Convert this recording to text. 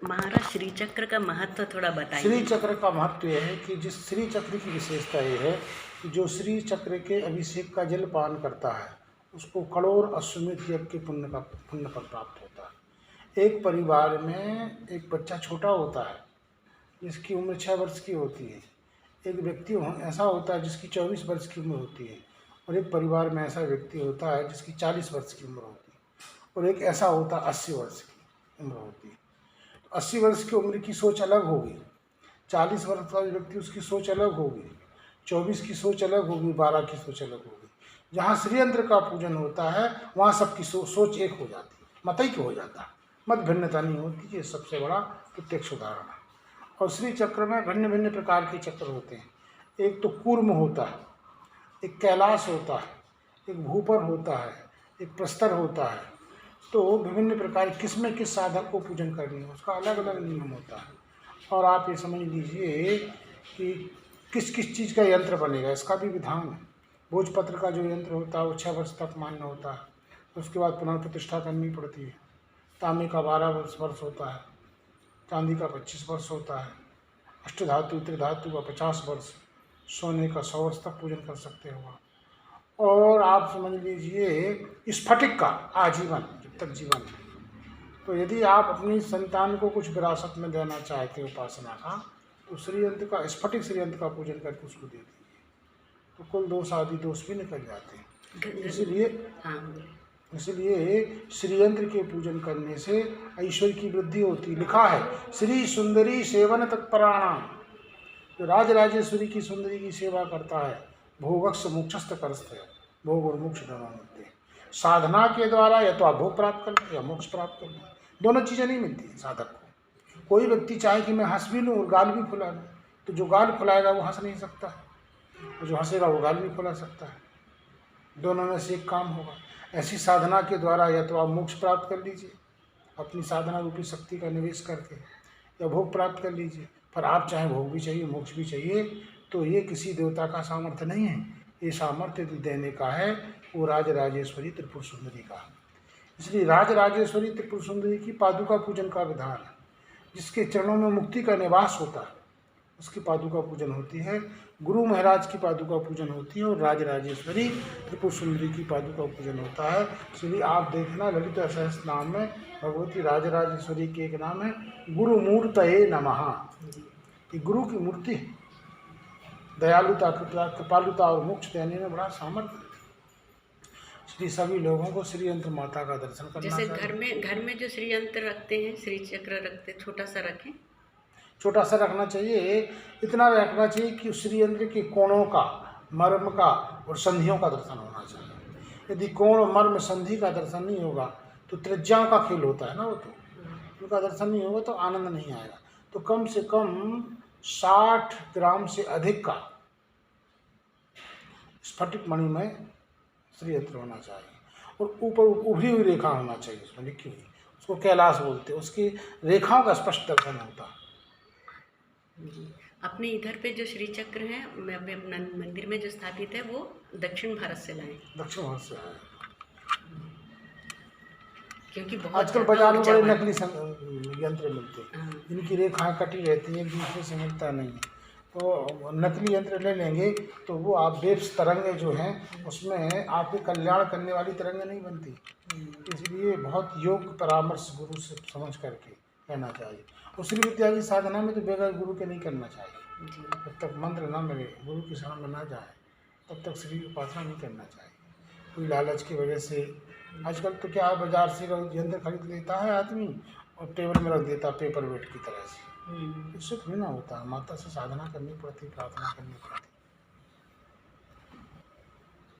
महाराज श्री चक्र का महत्व थोड़ा बताइए। श्री चक्र का महत्व यह है कि जिस श्री चक्र की विशेषता ये है कि जो श्री चक्र के अभिषेक का जल पान करता है उसको करोड़ अश्वमेध यज्ञ के पुण्य फल प्राप्त होता है। एक परिवार में एक बच्चा छोटा होता है जिसकी उम्र 6 वर्ष की होती है। एक व्यक्ति ऐसा होता है जिसकी 24 वर्ष की उम्र होती है, और एक परिवार में ऐसा व्यक्ति होता है जिसकी 40 वर्ष की उम्र होती है, और एक ऐसा होता है 80 वर्ष की उम्र होती है। 80 वर्ष की उम्र की सोच अलग होगी, 40 वर्ष का व्यक्ति उसकी सोच अलग होगी, 24 की सोच अलग होगी, 12 की सोच अलग होगी। जहाँ श्रीयंत्र का पूजन होता है वहाँ सबकी सोच एक हो जाती है, मतैक्य हो जाता है, मत भिन्नता नहीं होती। ये सबसे बड़ा प्रत्यक्ष उदाहरण है। और श्री चक्र में भिन्न भिन्न प्रकार के चक्र होते हैं। एक तो कूर्म होता है, एक कैलाश होता है, एक भूपर होता है, एक प्रस्तर होता है। तो विभिन्न प्रकार किसमें किस साधक को पूजन करनी है उसका अलग अलग नियम होता है। और आप ये समझ लीजिए कि किस किस चीज़ का यंत्र बनेगा इसका भी विधान है। भोजपत्र का जो यंत्र होता है वो 6 वर्ष तक मान्य होता है, उसके बाद पुनर्प्रतिष्ठा करनी पड़ती है। तांबे का 12 वर्ष होता है, चांदी का 25 वर्ष होता है, अष्टधातु त्रिधातु का 50 वर्ष, सोने का 100 वर्ष तक पूजन कर सकते हो। और आप समझ लीजिए स्फटिक का आजीवन, जब तक जीवन है। तो यदि आप अपनी संतान को कुछ विरासत में देना चाहते हो उपासना का, तो श्रीयंत्र का स्फटिक श्रीयंत्र का पूजन करके उसको दे दीजिए, तो कुल दोष आदि दोष भी निकल जाते हैं। इसलिए श्रीयंत्र के पूजन करने से ऐश्वर्य की वृद्धि होती है। लिखा है श्री सुंदरी सेवन तत्पराणाम, जो राजराजेश्वरी की सुंदरी की सेवा करता है भोगक्ष मोक्षस्थ करस्थ है, भोग और मोक्ष दोनों मिलते हैं। साधना के द्वारा या तो आप भोग प्राप्त कर लें या मोक्ष प्राप्त कर लें, दोनों चीज़ें नहीं मिलती हैं साधक को। कोई व्यक्ति चाहे कि मैं हंस भी लूँ और गाल भी फुला लूँ, तो जो गाल फुलाएगा वो हंस नहीं सकता है, और जो हंसेगा वो गाल भी फुला सकता है। दोनों में से एक काम होगा। ऐसी साधना के द्वारा या तो आप मोक्ष प्राप्त कर लीजिए अपनी साधना रूपी शक्ति का निवेश करके, या भोग प्राप्त कर लीजिए। पर आप चाहे भोग भी चाहिए मोक्ष भी चाहिए, तो ये किसी देवता का सामर्थ्य नहीं है, ये सामर्थ्य देने का है वो राजराजेश्वरी त्रिपुर सुंदरी का। इसलिए राजराजेश्वरी त्रिपुर सुंदरी की पादुका पूजन का विधान है। जिसके चरणों में मुक्ति का निवास होता है उसकी पादुका पूजन होती है। गुरु महाराज की पादुका पूजन होती है, और राजराजेश्वरी त्रिपुर सुंदरी की पादुका पूजन होता है। इसलिए आप देखना ललित सहस्त्र नाम में भगवती राजराजेश्वरी के एक नाम है गुरुमूर्तये नमः। ये गुरु की मूर्ति है। दयालुता, कृपालुता और मोक्ष देने में बड़ा सामर्थ्य। इसलिए सभी लोगों को श्री यंत्र माता का दर्शन करना चाहिए। जैसे घर में जो श्री यंत्र रखते हैं, श्री चक्र रखते हैं, छोटा सा रखें, छोटा सा रखना चाहिए। इतना रखना चाहिए कि श्री यंत्र के कोणों का, मर्म का और संधियों का दर्शन होना चाहिए। यदि कोण मर्म संधि का दर्शन नहीं होगा तो त्रिज्याओं का खेल होता है ना, वो तो उनका दर्शन नहीं होगा तो आनंद नहीं आएगा। तो कम से कम 60 ग्राम से अधिक का स्फटिक मणि में श्रीयंत्र होना चाहिए, और ऊपर उभरी हुई रेखा होना चाहिए उसमें लिखी हुई, उसको कैलाश बोलते हैं। उसकी रेखाओं का स्पष्ट दर्शन होता है। अपने इधर पे जो श्री चक्र है अपना मंदिर में जो स्थापित है वो दक्षिण भारत से लाए। दक्षिण भारत से आए, क्योंकि बहुत आजकल बाजार में बड़े नकली यंत्र मिलते हैं, जिनकी रेखाएं कटी रहती हैं, एक दूसरे से मिलता नहीं है। तो नकली यंत्र ले लेंगे तो वो आप वेव्स तरंगे जो हैं उसमें आपके कल्याण करने वाली तरंगे नहीं बनती। इसलिए बहुत योग्य परामर्श गुरु से समझ करके कहना चाहिए। उसी विद्या की साधना में तो बगैर गुरु के नहीं करना चाहिए। जब तक मंत्र ना मिले, गुरु की शरण में ना जाए, तब तक श्री की उपासना नहीं करना चाहिए। कोई लालच की वजह से आजकल तो क्या है, बाजार से यंत्र खरीद लेता है आदमी और टेबल में रख देता पेपर वेट की तरह से। इससे थोड़ी ना होता है। माता से साधना करनी पड़ती, प्रार्थना करनी पड़ती।